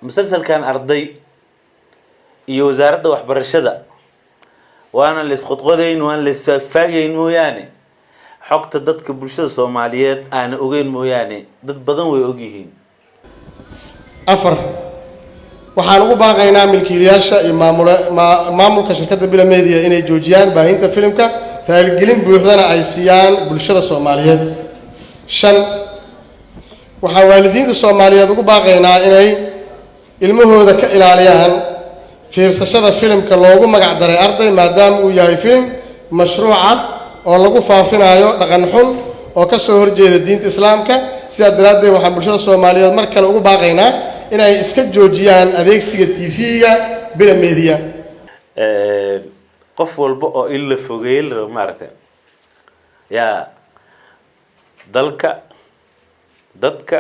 مسلسل كان أرضي يوزارة وحبرشدة وأنا اللي سقطقدين وأنا اللي فاجين موياني حقت ضدك برشة الصوماليات أنا أوجين موياني ضد بدن ويوجيهين أفر وحنقول باقينا ملكياشة maamulka shirkadda Bila Media inay joojiyaan baahinta filimka raaligelin buuxdana ay siiyaan bulshada Soomaaliyeed. 5 waxa waalidiinta Soomaaliyeed ugu baaqaynaa inay ilmahooda ka ilaaliyaan fiirsashada filimka loogu magac daray arday maadaama uu yahay filim mashruuca oo lagu faafinayo dhaqan xun oo ka soo horjeeda diinta Islaamka. Sidaa daraaddeed waxaan bulshada Soomaaliyeed mar kale ugu baaqaynaa inay iska joojiyaan adeegsiga TV-ga Bila Media. qof walba oo illa fogeel maartay ya dalka dadka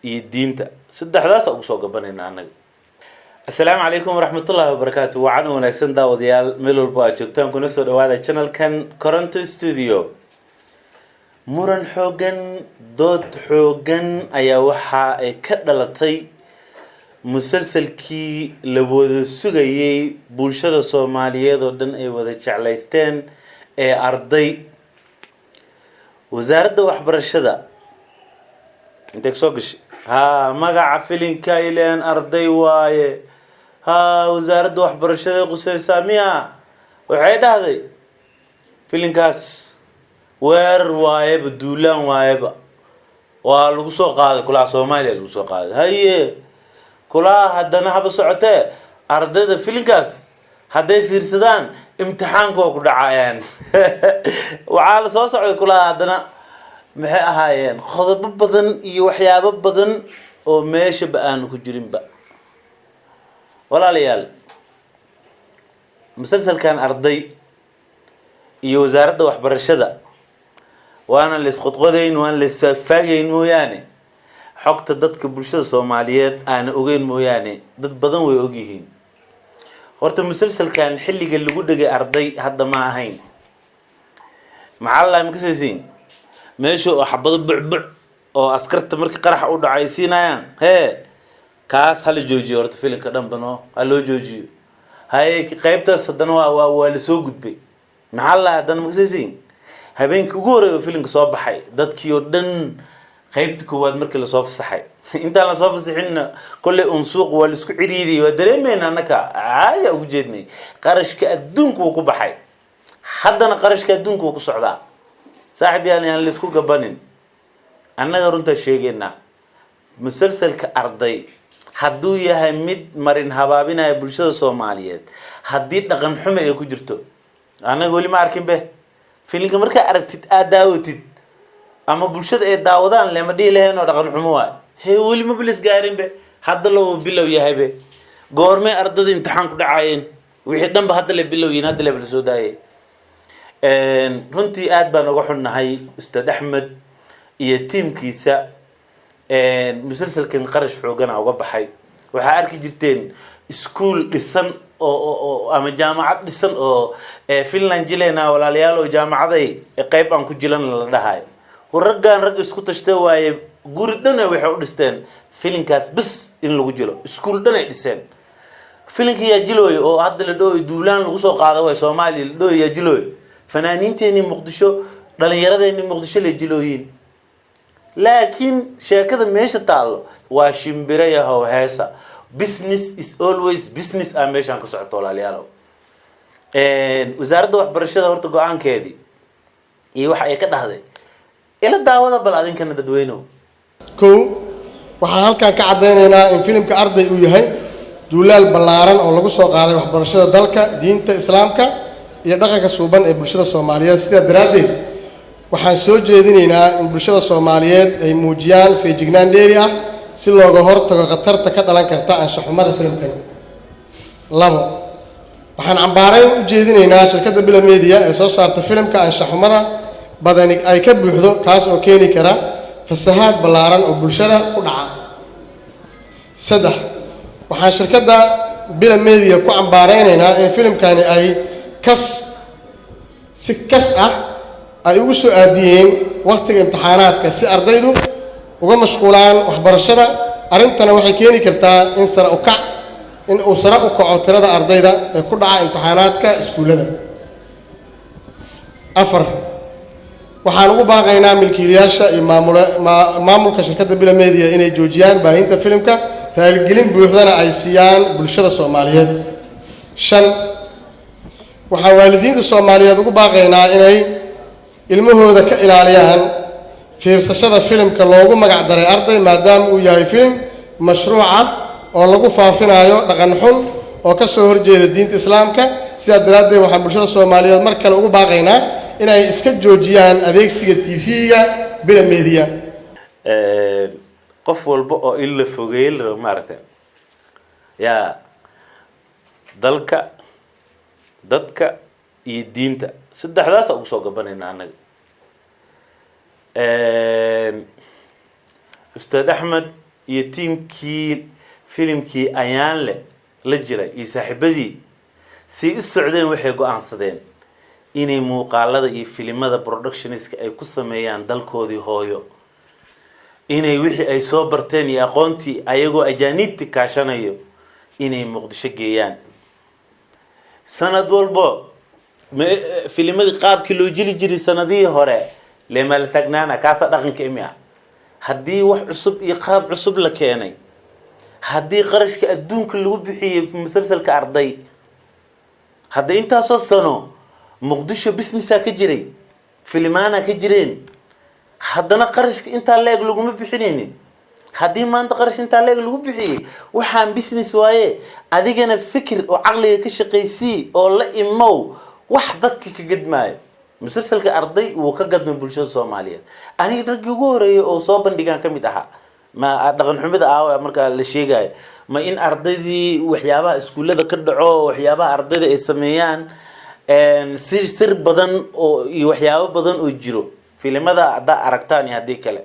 iyo diinta saddexdaas ugu soo gabanayna anaga. Assalaamu alaykum warahmatullahi wabarakatuh. Waxaan wanaagsan daawadayaal meel walba aad joogtaan kuna soo dhawaada channel-kan Koronto Studio. muran xoogan dood xoogan ayaa waxa ay ka dhalatay musalsalkii la wada sugayay bulshada Soomaaliyeed oo dhan ay wada jeclaysteen ee arday wasaaradda waxbarashada inta soo gashay magaca filimka ileen arday waaye wasaaradda waxbarashada qusaysa miya waxay dhahday filimkaas weer waaye duulaan waaye waa lagu soo qaaday kula Soomaaliya lagu soo qaaday haye kula hadana haba socotee ardayda filimkaas haday fiirsadaan imtixaanka ku dhacayaan waxa la soo socday kula hadana maxay ahaayeen qodobo badan iyo waxyaabo badan oo meesha aan ku jirinba walaalayaal musalsalkan arday iyo wasaaradda waxbarashada وأنا اللي سقطقدين وأنا اللي فاجين موياني حقت ضدك برشة الصوماليات أنا أوجين موياني ضد بدن ويوجيهين ورت المسلسل كان حلي قال له جودة أرضي هذا ما هين مع الله مكسسين ماشوا حبض بعبع أو أسكرت مرك قرح أود عايسين يعني هي كاس هل جوجي ورت فيلم كلام بنو هلو جوجي هاي قيبت الصدنوا والسوق بي مع الله هذا مكسسين habeenkii ugu horeeyay filimka soo baxay dadkii oo dhan qaybta koowaad markii la soo fasaxay inta la soo fasaxin kulli unsuuq wal isku ciriiri waa dareemayna annaka caadi ugu jeednay qarashka adduunku ku baxay haddana qarashka adduunku ku socdaa saaxiib yaani aan la isku gabanin annaga runta sheegayna musalsalka arday hadduu yahay mid marin habaabinaya bulshada Soomaaliyeed haddii dhaqan xumo ay ku jirto annaga wali ma arkin be filimka marka aragtid aad daawatid ama bulshada ay daawadaan lama dhii lahayn oo dhaqan xumo waa hay wali ma bilis gaarin be hadda loo bilow yahay be goormay ardada imtixaan ku dhacayeen wixii dhanba hadda la bilowyin hadda la soo daayay runtii aad baan uga xunnahay Ustaad Axmed iyo tiimkiisa musalsalkan qarash xoogan uga baxay waxa arki jirteen iskuul dhisan oo ama jaamacad dhisan oo Finland jileena walaalayaal oo jaamacaday qayb aan ku jilan la dhahay waraggan rag isku tashtay waaye guri dhan waxay u dhisteen filimkaas bas in lagu jilo iskuul dhan ay dhiseen filimkii yaa jilooy oo hadda la dhooy duulaan lagu soo qaaday way Soomaaliya la dhooy yaa jilooy fanaaniinteeni Muqdisho dhalinyaradeeni Muqdisho la jilooyin laakiin sheekada meesha taalo waa shimbirayaha heesa business is always business ameshan ku socoto walaalayaal wasaaradda waxbarashada horta go'aankeedii iyo waxa ay ka dhahday ila daawada bal adinkana dadweyno waxaan halkan ka cadeynaynaa in filimka arday uu yahay duulaal ballaaran oo lagu soo qaaday waxbarashada dalka diinta Islaamka iyo dhaqanka suuban ee bulshada Soomaaliyeed. Sidaa daraaddeed waxaan soo jeedinaynaa in bulshada Soomaaliyeed ay muujiyaan feejignaan dheeri ah si looga hortago khatarta ka dhalan karta anshaxumada filimkan. 2 waxaan cambaarayn u jeedinaynaa shirkadda Bila Media ee soo saarta filimka anshaxumada badani ay ka buuxdo kaas oo keeni kara fasahaad ballaaran oo bulshada ku dhaca. 3 waxaan shirkadda Bila Media ku cambaaraynaynaa in filimkani ay si kas ah ay ugu soo aadiyeen waqtiga imtixaanaadka si ardaydu uga mashquulaan waxbarashada arrintana waxay keeni kartaa in uu sare u kaco tirada ardayda ee ku dhaca imtixaanaadka iskuullada. 4 waxaan ugu baaqaynaa milkiilayaasha iyo maamulka shirkadda Bila Media inay joojiyaan baahinta filimka, raaligelin buuxdana ay siiyaan bulshada Soomaaliyeed. 5 waxaan waalidiinta Soomaaliyeed ugu baaqaynaa inay ilmahooda ka ilaaliyaan fiirsashada filimka loogu magac daray arday, maadaama uu yahay filim mashruuca oo lagu faafinayo dhaqan xun oo ka soo horjeeda diinta Islaamka. sidaa daraaddeed waxaan bulshada Soomaaliyeed mar kale ugu baaqaynaa inay iska joojiyaan adeegsiga TV-ga Bila Media. qof walba oo in la fogeeyo maaragtay yaa dalka dadka iyo diinta saddexdaas ugu soo gabanayna anaga. Ustaad Axmed iyo tiimkii filimkii ayaan la jiray iyo saaxiibadii si u socdeen waxay go'aansadeen inay muuqaalada iyo filimada productionska ay ku sameeyaan dalkoodii hooyo, inay wixii ay soo barteen iyo aqoontii ayagoo ajaanibti kaashanayo inay Muqdisho geeyaan. sanad walbo filimada qaabkii loo jili jiray sanadihii hore lama la tagnaana kaasa dhaqanka imi ah. haddii wax cusub iyo qaab cusub la keenay, haddii qarashka adduunka lagu bixiyay musalsalka arday, haddii intaasoo sano Muqdisho businessa ka jiray, filimaana ka jireen, haddana qarashka intaa leeg laguma bixinaynin. haddii maanta qarash intaa leeg lagu bixiyay waxaan business waaye, adigana fikir oo caqliga ka shaqaysii oo la imow wax dadka ka gadmaayo. musalsalka arday uu ka gadmay bulshada Soomaaliyeed. aniga dadkii ugu horeeyay oo soo bandhigaan ka mid ahaa ma dhaqan xumida marka la sheegayo ma in ardaydii waxyaabaha iskuullada ka dhaco, waxyaabaha ardayda ay sameeyaan sir badan oo iyo waxyaabo badan oo jiro. filimada hadda aragtaan iyo haddii kale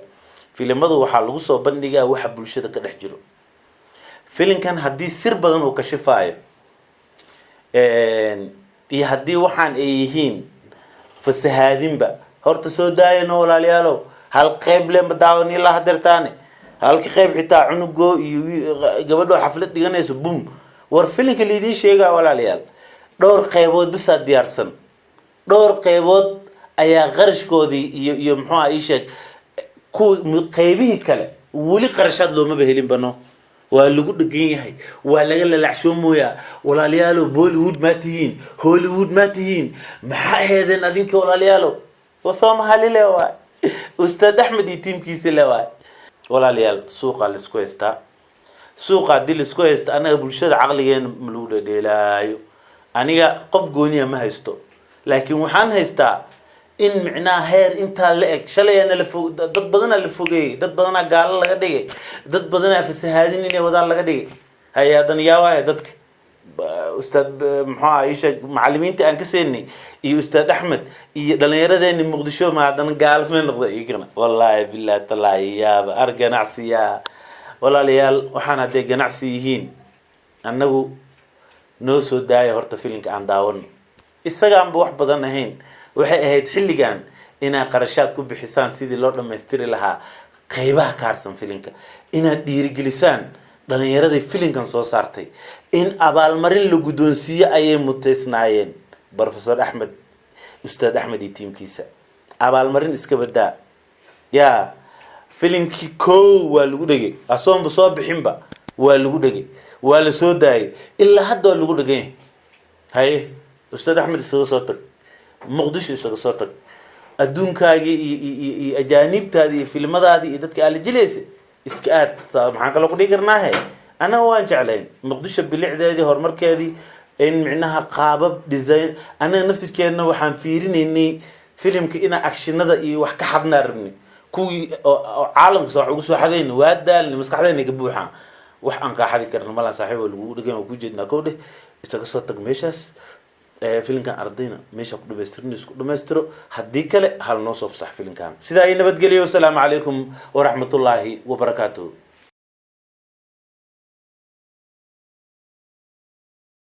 filimadu waxaa lagu soo bandhigaa waxa bulshada ka dhex jiro. filimkan haddii sir badan uu kashifaayo iyo haddii waxaan ay yihiin fasahaadinba horta soo daayano walaalayaalow. hal qayb lema daawan ilaa hadeertaane halka qayb xitaa cunugo iyo gabadho xaflad dhiganayso bum war filimka liidii sheegaa walaalayaal. dhowr qaybood bisaa diyaarsan, dhowr qaybood ayaa qarashkoodii iyo muxuu ii sheeg ku qaybihii kale weli qarashaad looma helin bano. waa lagu dhagan yahay, waa laga lalacshoomooyaa. walaalayaalow Bollywood ma tihiin, Hollywood ma tihiin, maxaa aheedeen adinka walaalayaalow? Soomaali le waay, Ustaad Axmed iyo tiimkiisa le waay. walaalayaal suuqa la isku haystaa, suuqa haddii la isku haysta anaga bulshada caqligeena ma lagu dhadheelaayo. aniga qof gooniya ma haysto, laakiin waxaan haystaa in micnaha heer intaa la eg shalayana dad badana la fogeeyay, dad badana gaalo laga dhigay, dad badana fasahaadin inay wadaan laga dhigay. hay-adan yaawaaye dadka ustaad muxuu isha macallimiinta aan ka seenay iyo Ustaad Axmed iyo dhalinyaradeenni Muqdisho ma haddana gaalo ma noqdo iyagana. wallaahi billahi tallaahi yaaba ganacsiya walaalayaal. waxaan hadday ganacsi yihiin annagu noo soo daaya horta filimka aan daawano. isagaanba wax badan ahayn, waxay ahayd xilligan inaad qarashaad ku bixisaan sidii loo dhammaystiri lahaa qaybaha ka harsan filimka, inaad dhiirigelisaan dhalinyaradii filimkan soo saartay, in abaalmarin la guddoonsiiyo ayay mutaysnaayeen. Professor Axmed, Ustaad Axmed iyo tiimkiisa abaalmarin iska badaa yaa. filimkii koow waa lagu dhegay, asoonba soo bixinba waa lagu dhegay, waa la soo daayay, ilaa hadda waa lagu dhegan yahay. haye Ustaad Axmed isaga soo tag, Muqdisho isaga soo tag, adduunkaagii iyo ajaanibtaadii iyo filmadaadii iyo dadka aad la jilaysa iska aad. maxaan kaloo ku dhigi karnaahe anaga waan jeclayn Muqdisho bilicdeedii, horumarkeedii, in micnaha qaabab design. anaga naftirkeedna waxaan fiirinaynay filimka inaa akshinada iyo wax ka xadnaa rabnay. kuwii oo caalamka wax ugu soo xadayna waa daalna maskaxdayna ka buuxaan. wax aan kaa xadi karna malaha saaxiib lagu dhagan oo ku jeednaa kow dheh isaga soo tag meeshaas. filimkan ardayna meesha ku dhamaystiro haddii kale hal noo soo fasax filimkan. sidaa ay nabadgelyo. wasalaamu calaykum waraxmatullaahi wabarakaatuh.